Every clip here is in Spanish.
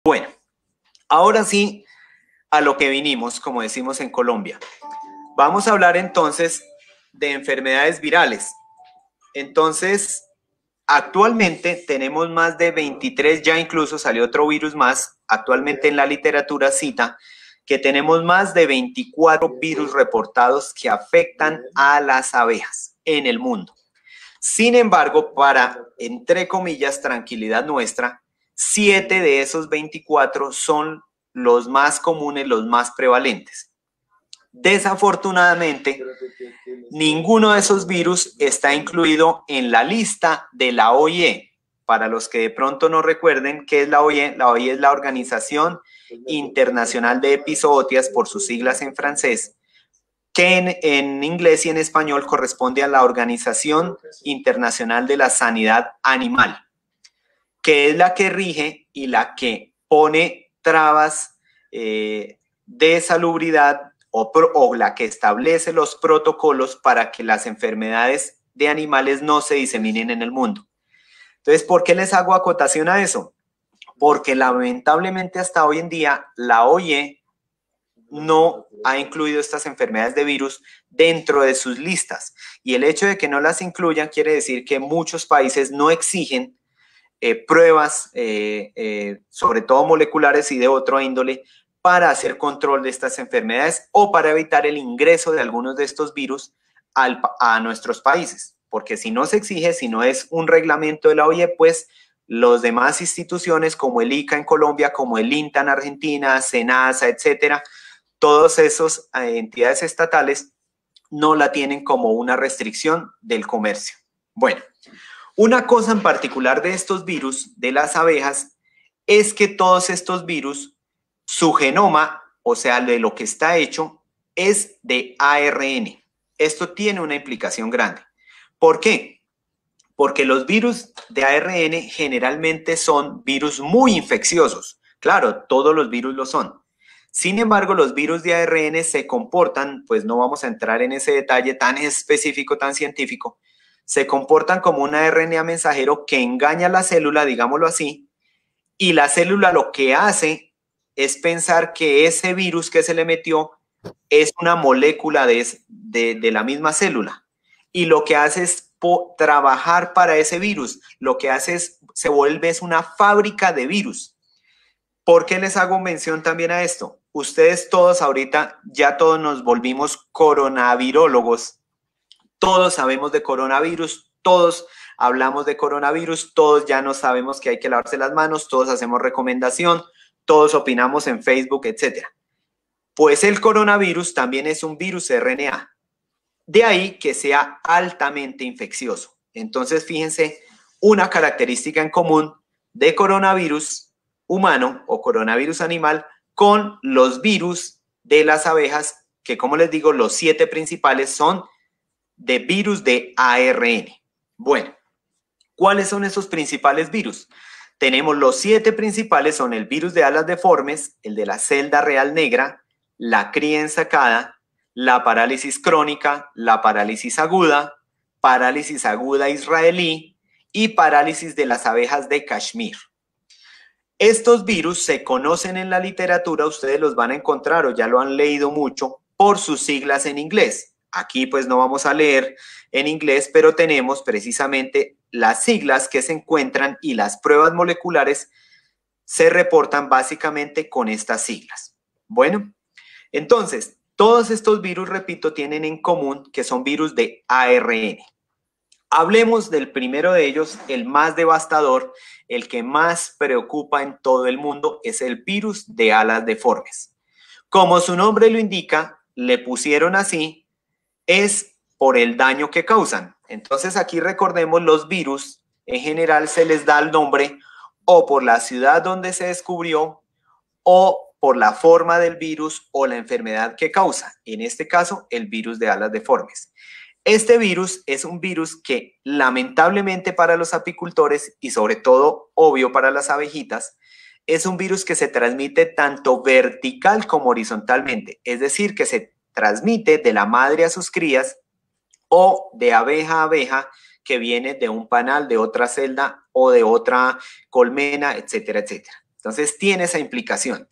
Bueno, ahora sí, a lo que vinimos, como decimos en Colombia. Vamos a hablar entonces de enfermedades virales. Entonces, actualmente tenemos más de 23, ya incluso salió otro virus más, actualmente en la literatura cita que tenemos más de 24 virus reportados que afectan a las abejas en el mundo. Sin embargo, para, entre comillas, tranquilidad nuestra, 7 de esos 24 son los más comunes, los más prevalentes. Desafortunadamente, ninguno de esos virus está incluido en la lista de la OIE. Para los que de pronto no recuerden qué es la OIE es la Organización Internacional de Epizootias, por sus siglas en francés, que en inglés y en español corresponde a la Organización Internacional de la Sanidad Animal, que es la que rige y la que pone trabas de salubridad o la que establece los protocolos para que las enfermedades de animales no se diseminen en el mundo. Entonces, ¿por qué les hago acotación a eso? Porque lamentablemente hasta hoy en día la OIE no ha incluido estas enfermedades de virus dentro de sus listas. Y el hecho de que no las incluyan quiere decir que muchos países no exigen pruebas, sobre todo moleculares y de otro índole, para hacer control de estas enfermedades o para evitar el ingreso de algunos de estos virus a nuestros países. Porque si no se exige, si no es un reglamento de la OIE, pues los demás instituciones como el ICA en Colombia, como el INTA en Argentina, SENASA, etcétera, todas esas entidades estatales no la tienen como una restricción del comercio. Bueno, una cosa en particular de estos virus, de las abejas, es que todos estos virus, su genoma, o sea, de lo que está hecho, es de ARN. Esto tiene una implicación grande. ¿Por qué? Porque los virus de ARN generalmente son virus muy infecciosos. Claro, todos los virus lo son. Sin embargo, los virus de ARN se comportan, pues no vamos a entrar en ese detalle tan específico, tan científico, se comportan como un RNA mensajero que engaña a la célula, digámoslo así, y la célula lo que hace es pensar que ese virus que se le metió es una molécula de la misma célula. Y lo que hace es trabajar para ese virus. Lo que hace es, se vuelve es una fábrica de virus. ¿Por qué les hago mención también a esto? Ustedes todos ahorita, ya todos nos volvimos coronavirólogos. Todos sabemos de coronavirus, todos hablamos de coronavirus, todos ya no sabemos que hay que lavarse las manos, todos hacemos recomendación, todos opinamos en Facebook, etcétera. Pues el coronavirus también es un virus RNA. De ahí que sea altamente infeccioso. Entonces, fíjense, una característica en común de coronavirus humano o coronavirus animal con los virus de las abejas, que como les digo, los 7 principales son de virus de ARN. Bueno, ¿cuáles son esos principales virus? Tenemos los 7 principales, son el virus de alas deformes, el de la celda real negra, la cría ensacada, la parálisis crónica, la parálisis aguda israelí y parálisis de las abejas de Kashmir. Estos virus se conocen en la literatura, ustedes los van a encontrar o ya lo han leído mucho por sus siglas en inglés. Aquí pues no vamos a leer en inglés, pero tenemos precisamente las siglas que se encuentran y las pruebas moleculares se reportan básicamente con estas siglas. Bueno, entonces, todos estos virus, repito, tienen en común que son virus de ARN. Hablemos del primero de ellos, el más devastador, el que más preocupa en todo el mundo, es el virus de alas deformes. Como su nombre lo indica, le pusieron así, es por el daño que causan. Entonces aquí recordemos los virus, en general se les da el nombre o por la ciudad donde se descubrió o por la forma del virus o la enfermedad que causa. En este caso, el virus de alas deformes. Este virus es un virus que lamentablemente para los apicultores y sobre todo, obvio, para las abejitas, es un virus que se transmite tanto vertical como horizontalmente. Es decir, que se transmite de la madre a sus crías o de abeja a abeja que viene de un panal, de otra celda o de otra colmena, etcétera, etcétera. Entonces tiene esa implicación.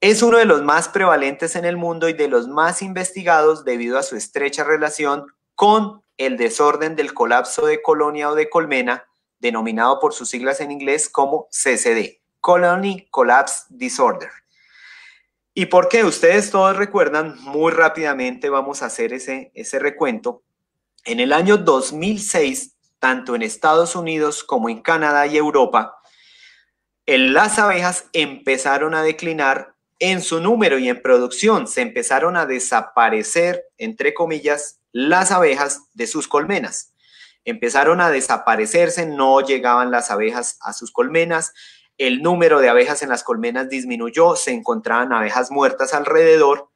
Es uno de los más prevalentes en el mundo y de los más investigados debido a su estrecha relación con el desorden del colapso de colonia o de colmena, denominado por sus siglas en inglés como CCD, Colony Collapse Disorder. ¿Y por qué? Ustedes todos recuerdan, muy rápidamente vamos a hacer ese recuento. En el año 2006, tanto en Estados Unidos como en Canadá y Europa, las abejas empezaron a declinar en su número y en producción. Se empezaron a desaparecer, entre comillas, las abejas de sus colmenas. Empezaron a desaparecerse, no llegaban las abejas a sus colmenas, el número de abejas en las colmenas disminuyó, se encontraban abejas muertas alrededor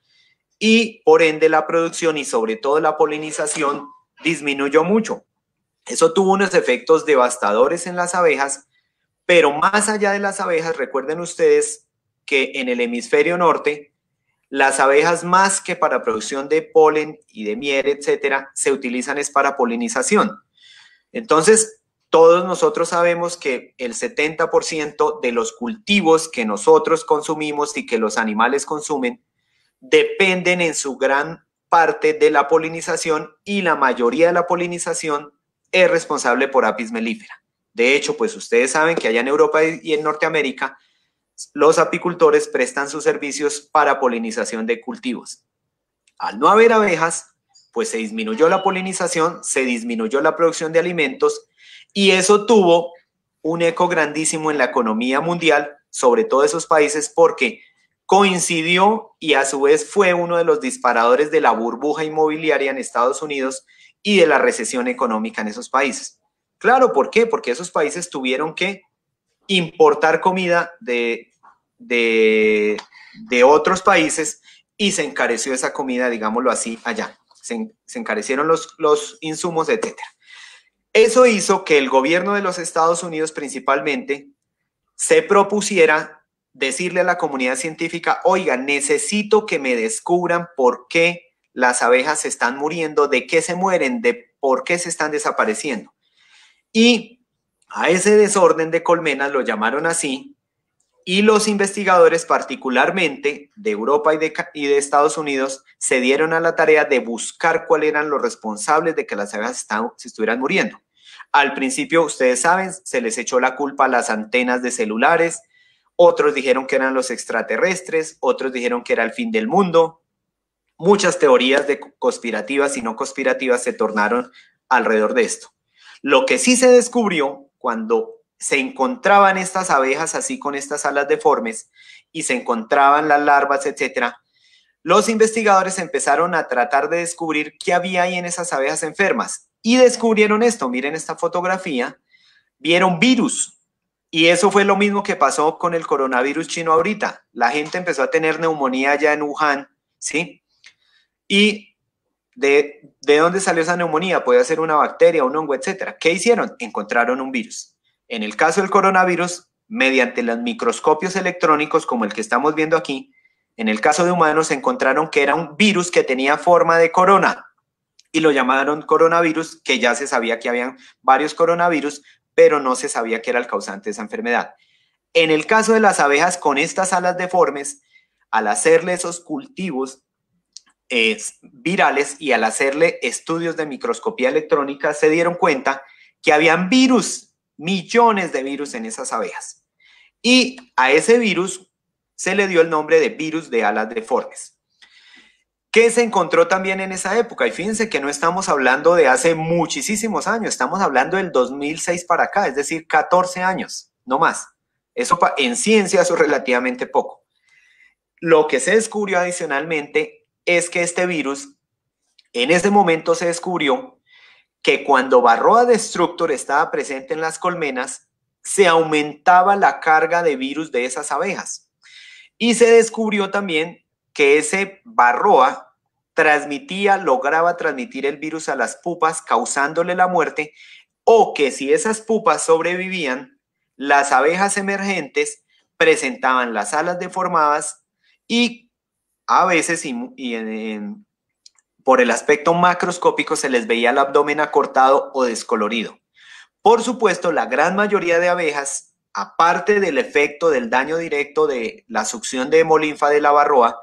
y por ende la producción y sobre todo la polinización disminuyó mucho. Eso tuvo unos efectos devastadores en las abejas, pero más allá de las abejas, recuerden ustedes que en el hemisferio norte, las abejas más que para producción de polen y de miel, etcétera, se utilizan es para polinización. Entonces, todos nosotros sabemos que el 70% de los cultivos que nosotros consumimos y que los animales consumen dependen en su gran parte de la polinización y la mayoría de la polinización es responsable por Apis mellifera. De hecho, pues ustedes saben que allá en Europa y en Norteamérica los apicultores prestan sus servicios para polinización de cultivos. Al no haber abejas, pues se disminuyó la polinización, se disminuyó la producción de alimentos y eso tuvo un eco grandísimo en la economía mundial, sobre todo esos países, porque coincidió y a su vez fue uno de los disparadores de la burbuja inmobiliaria en Estados Unidos y de la recesión económica en esos países. Claro, ¿por qué? Porque esos países tuvieron que importar comida de otros países y se encareció esa comida, digámoslo así, allá. Se encarecieron los insumos, etc. Eso hizo que el gobierno de los Estados Unidos principalmente se propusiera decirle a la comunidad científica, oiga, necesito que me descubran por qué las abejas se están muriendo, de qué se mueren, de por qué se están desapareciendo. Y a ese desorden de colmenas lo llamaron así, y los investigadores, particularmente de Europa y de Estados Unidos, se dieron a la tarea de buscar cuáles eran los responsables de que las abejas se estuvieran muriendo. Al principio, ustedes saben, se les echó la culpa a las antenas de celulares, otros dijeron que eran los extraterrestres, otros dijeron que era el fin del mundo. Muchas teorías conspirativas y no conspirativas se tornaron alrededor de esto. Lo que sí se descubrió cuando se encontraban estas abejas así con estas alas deformes y se encontraban las larvas, etcétera, los investigadores empezaron a tratar de descubrir qué había ahí en esas abejas enfermas y descubrieron esto. Miren esta fotografía, vieron virus y eso fue lo mismo que pasó con el coronavirus chino ahorita. La gente empezó a tener neumonía allá en Wuhan, ¿sí? Y ¿de dónde salió esa neumonía? Puede ser una bacteria, un hongo, etcétera. ¿Qué hicieron? Encontraron un virus. En el caso del coronavirus, mediante los microscopios electrónicos como el que estamos viendo aquí, en el caso de humanos encontraron que era un virus que tenía forma de corona y lo llamaron coronavirus, que ya se sabía que habían varios coronavirus, pero no se sabía que era el causante de esa enfermedad. En el caso de las abejas con estas alas deformes, al hacerle esos cultivos virales y al hacerle estudios de microscopía electrónica, se dieron cuenta que habían virus, millones de virus en esas abejas. Y a ese virus se le dio el nombre de virus de alas deformes. ¿Qué se encontró también en esa época? Y fíjense que no estamos hablando de hace muchísimos años, estamos hablando del 2006 para acá, es decir, 14 años, no más. Eso en ciencia es relativamente poco. Lo que se descubrió adicionalmente es que este virus, en ese momento se descubrió que cuando Varroa destructor estaba presente en las colmenas, se aumentaba la carga de virus de esas abejas. Y se descubrió también que ese Varroa lograba transmitir el virus a las pupas, causándole la muerte, o que si esas pupas sobrevivían, las abejas emergentes presentaban las alas deformadas y a veces por el aspecto macroscópico se les veía el abdomen acortado o descolorido. Por supuesto, la gran mayoría de abejas aparte del efecto del daño directo de la succión de hemolinfa de la varroa,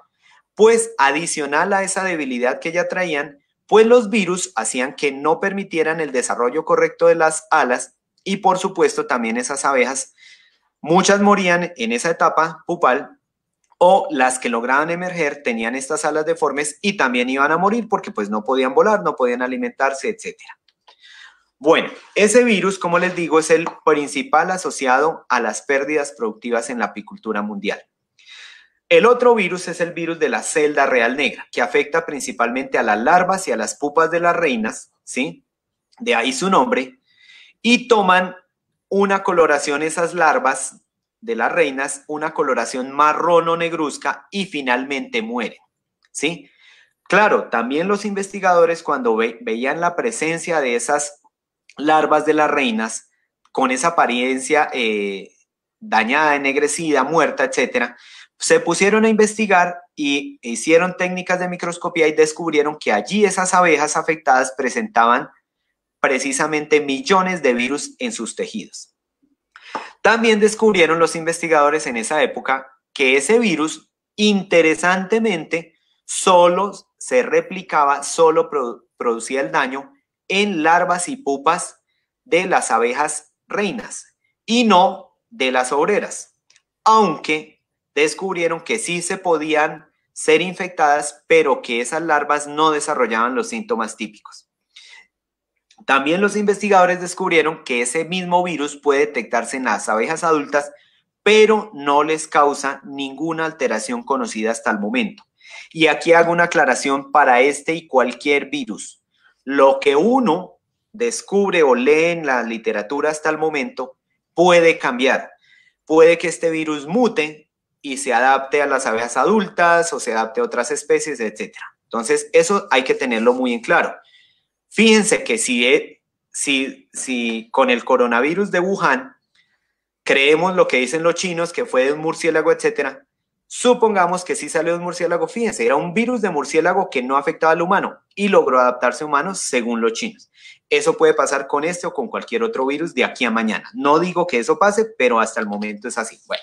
pues adicional a esa debilidad que ya traían, pues los virus hacían que no permitieran el desarrollo correcto de las alas y por supuesto también esas abejas, muchas morían en esa etapa pupal o las que lograban emerger tenían estas alas deformes y también iban a morir porque pues no podían volar, no podían alimentarse, etcétera. Bueno, ese virus, como les digo, es el principal asociado a las pérdidas productivas en la apicultura mundial. El otro virus es el virus de la celda real negra, que afecta principalmente a las larvas y a las pupas de las reinas, ¿sí? De ahí su nombre, y toman una coloración, esas larvas de las reinas, una coloración marrón o negruzca y finalmente mueren, ¿sí? Claro, también los investigadores cuando veían la presencia de esas larvas de las reinas con esa apariencia dañada, ennegrecida, muerta, etcétera, se pusieron a investigar y hicieron técnicas de microscopía y descubrieron que allí esas abejas afectadas presentaban precisamente millones de virus en sus tejidos. También descubrieron los investigadores en esa época que ese virus, interesantemente, solo se replicaba, solo producía el daño en larvas y pupas de las abejas reinas y no de las obreras, aunque descubrieron que sí se podían ser infectadas, pero que esas larvas no desarrollaban los síntomas típicos. También los investigadores descubrieron que ese mismo virus puede detectarse en las abejas adultas, pero no les causa ninguna alteración conocida hasta el momento. Y aquí hago una aclaración para este y cualquier virus. Lo que uno descubre o lee en la literatura hasta el momento puede cambiar. Puede que este virus mute y se adapte a las abejas adultas o se adapte a otras especies, etc. Entonces, eso hay que tenerlo muy en claro. Fíjense que si con el coronavirus de Wuhan creemos lo que dicen los chinos, que fue de un murciélago, etcétera, supongamos que sí salió de un murciélago, fíjense, era un virus de murciélago que no afectaba al humano y logró adaptarse a humanos según los chinos. Eso puede pasar con este o con cualquier otro virus de aquí a mañana. No digo que eso pase, pero hasta el momento es así. Bueno,